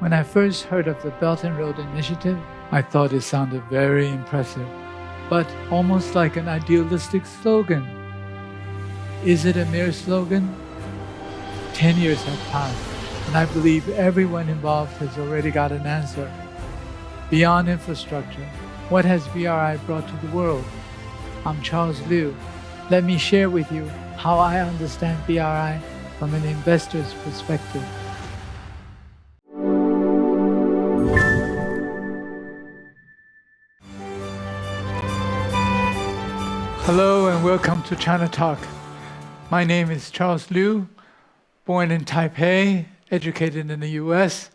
When I first heard of the Belt and Road Initiative, I thought it sounded very impressive, but almost like an idealistic slogan. Is it a mere slogan? 10 years have passed, and I believe everyone involved has already got an answer. Beyond infrastructure, what has BRI brought to the world? I'm Charles Liu. Let me share with you how I understand BRI from an investor's perspective. Hello and welcome to China Talk. My name is Charles Liu, born in Taipei, educated in the US.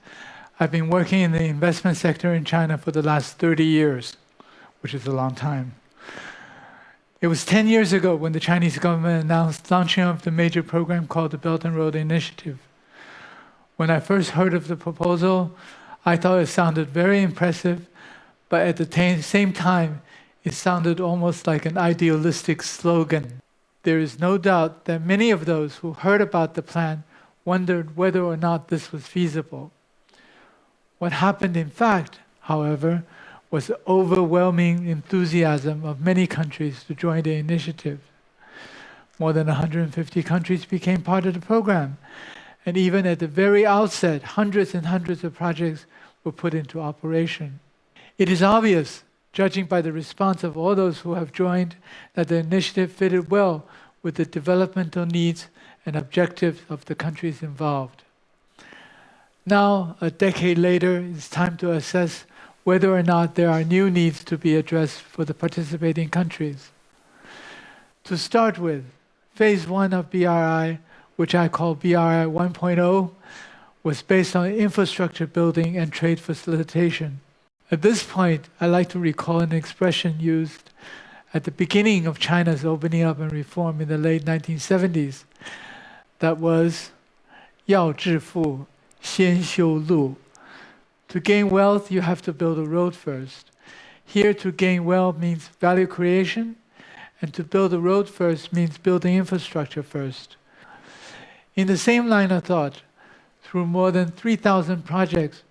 I've been working in the investment sector in China for the last 30 years, which is a long time. It was 10 years ago when the Chinese government announced launching of the major program called the Belt and Road Initiative. When I first heard of the proposal, I thought it sounded very impressive, but at the same time, it sounded almost like an idealistic slogan. There is no doubt that many of those who heard about the plan wondered whether or not this was feasible. What happened in fact, however, was the overwhelming enthusiasm of many countries to join the initiative. More than 150 countries became part of the program, and even at the very outset, hundreds and hundreds of projects were put into operation. It is obvious, judging by the response of all those who have joined, that the initiative fitted well with the developmental needs and objectives of the countries involved. Now, a decade later, it's time to assess whether or not there are new needs to be addressed for the participating countries. To start with, Phase 1 of BRI, which I call BRI 1.0, was based on infrastructure building and trade facilitation. At this point, I like to recall an expression used at the beginning of China's opening up and reform in the late 1970s. That was, 要致富，先修路. To gain wealth, you have to build a road first. Here, to gain wealth means value creation, and to build a road first means building infrastructure first. In the same line of thought, through more than 3,000 projects,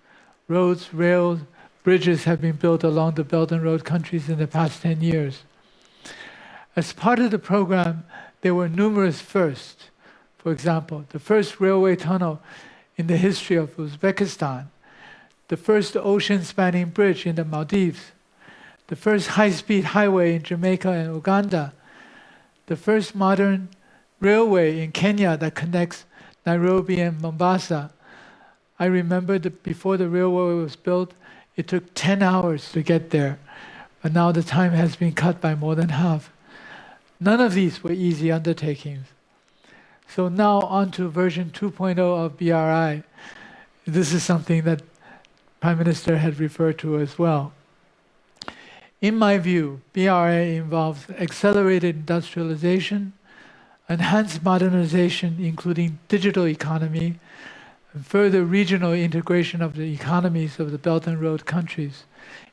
roads, rails, bridges have been built along the Belt and Road countries in the past 10 years. As part of the program, there were numerous firsts. For example, the first railway tunnel in the history of Uzbekistan, the first ocean-spanning bridge in the Maldives, the first high-speed highway in Jamaica and Uganda, the first modern railway in Kenya that connects Nairobi and Mombasa. I remember that before the railway was built, it took 10 hours to get there, but now the time has been cut by more than half. None of these were easy undertakings. So now on to version 2.0 of BRI. This is something that Prime Minister had referred to as well. In my view, BRI involves accelerated industrialization, enhanced modernization, including digital economy, and further regional integration of the economies of the Belt and Road countries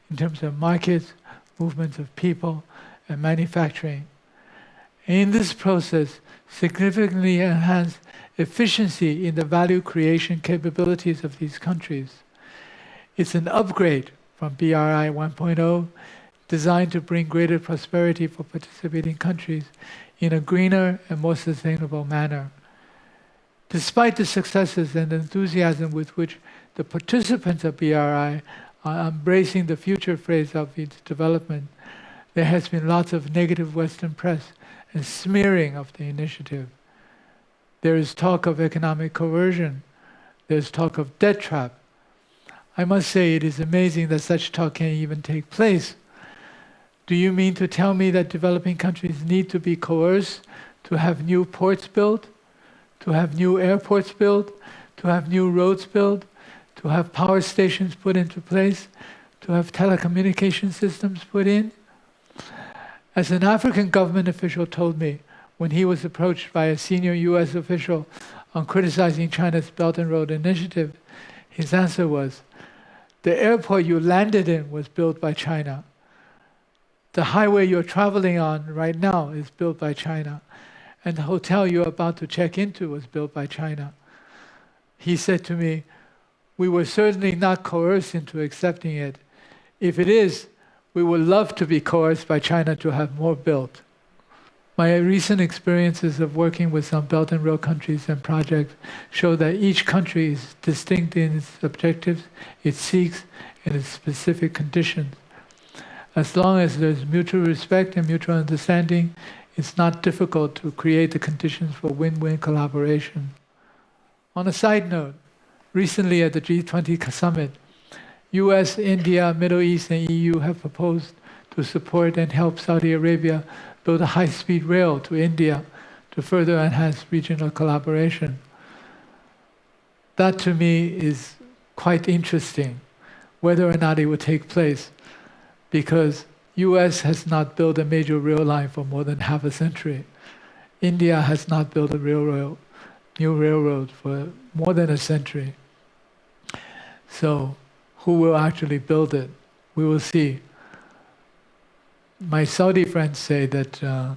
in terms of markets, movements of people, and manufacturing. In this process, significantly enhance efficiency in the value creation capabilities of these countries. It's an upgrade from BRI 1.0, designed to bring greater prosperity for participating countries in a greener and more sustainable manner. Despite the successes and enthusiasm with which the participants of BRI are embracing the future phase of its development, there has been lots of negative Western press and smearing of the initiative. There is talk of economic coercion. There's talk of debt trap. I must say it is amazing that such talk can even take place. Do you mean to tell me that developing countries need to be coerced to have new ports built, to have new airports built, to have new roads built, to have power stations put into place, to have telecommunication systems put in? As an African government official told me when he was approached by a senior US official on criticizing China's Belt and Road Initiative, his answer was, the airport you landed in was built by China. The highway you're traveling on right now is built by China. And the hotel you're about to check into was built by China. He said to me, We were certainly not coerced into accepting it. If it is, we would love to be coerced by China to have more built. My recent experiences of working with some Belt and Road countries and projects show that each country is distinct in its objectives, it seeks, and its specific conditions. As long as there's mutual respect and mutual understanding, it's not difficult to create the conditions for win-win collaboration. On a side note, recently at the G20 summit, US, India, Middle East, and EU have proposed to support and help Saudi Arabia build a high-speed rail to India to further enhance regional collaboration. That to me is quite interesting, whether or not it would take place, because US has not built a major rail line for more than half a century. India has not built a new railroad for more than a century. So who will actually build it? We will see. My Saudi friends say that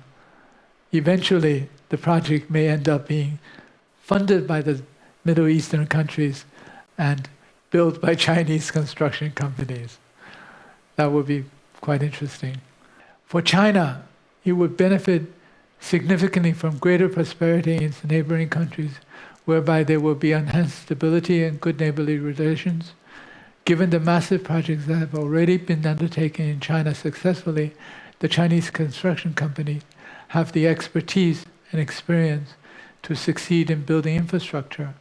eventually the project may end up being funded by the Middle Eastern countries and built by Chinese construction companies. That would be quite interesting. For China, it would benefit significantly from greater prosperity in its neighboring countries, whereby there will be enhanced stability and good neighborly relations. Given the massive projects that have already been undertaken in China successfully, the Chinese construction companies have the expertise and experience to succeed in building infrastructure.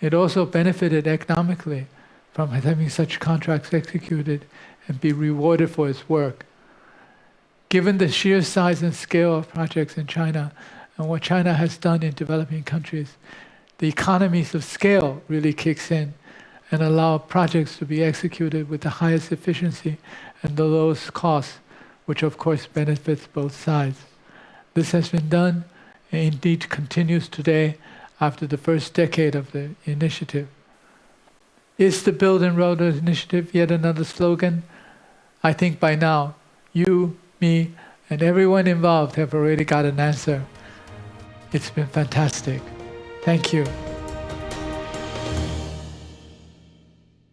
It also benefited economically from having such contracts executed and be rewarded for its work. Given the sheer size and scale of projects in China and what China has done in developing countries, the economies of scale really kicks in and allow projects to be executed with the highest efficiency and the lowest cost, which of course benefits both sides. This has been done and indeed continues today after the first decade of the initiative. Is the Build and Road Initiative yet another slogan? I think by now, you, me, and everyone involved have already got an answer. It's been fantastic. Thank you.